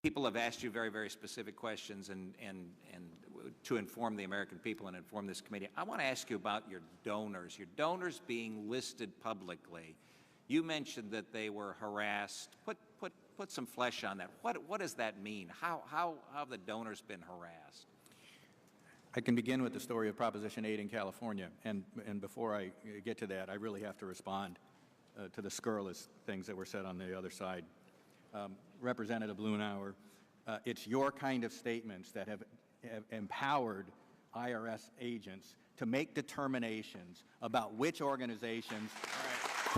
People have asked you very, very specific questions and to inform the American people and inform this committee. I want to ask you about your donors being listed publicly. You mentioned that they were harassed. Put some flesh on that. What does that mean? How have the donors been harassed? I can begin with the story of Proposition 8 in California, and before I get to that, I really have to respond to the scurrilous things that were said on the other side. Representative Blumenauer, it's your kind of statements that have empowered IRS agents to make determinations about which organizations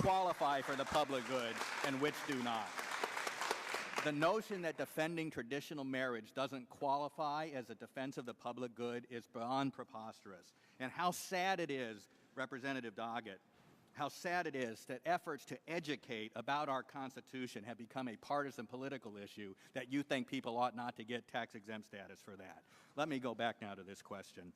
qualify for the public good and which do not. The notion that defending traditional marriage doesn't qualify as a defense of the public good is beyond preposterous. And how sad it is, Representative Doggett, how sad it is that efforts to educate about our Constitution have become a partisan political issue, that you think people ought not to get tax-exempt status for that. Let me go back now to this question.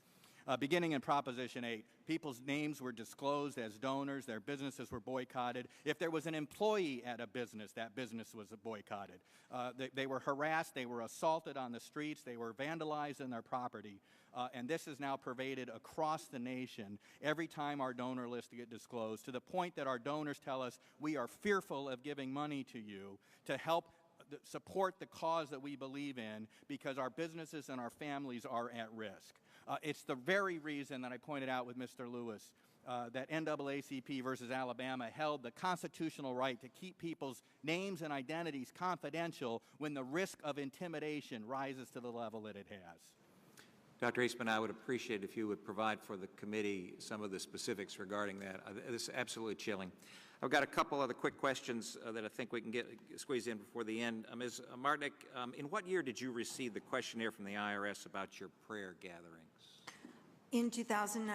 Beginning in Proposition 8, people's names were disclosed as donors, their businesses were boycotted. If there was an employee at a business, that business was boycotted. They were harassed, they were assaulted on the streets, they were vandalized in their property, and this is now pervaded across the nation every time our donor list gets disclosed, to the point that our donors tell us, we are fearful of giving money to you to help support the cause that we believe in, because our businesses and our families are at risk. It's the very reason that I pointed out with Mr. Lewis that NAACP versus Alabama held the constitutional right to keep people's names and identities confidential when the risk of intimidation rises to the level that it has. Dr. Eastman, I would appreciate if you would provide for the committee some of the specifics regarding that. This is absolutely chilling. I've got a couple other quick questions that I think we can squeeze in before the end. Ms. Martnick, in what year did you receive the questionnaire from the IRS about your prayer gatherings? In 2009.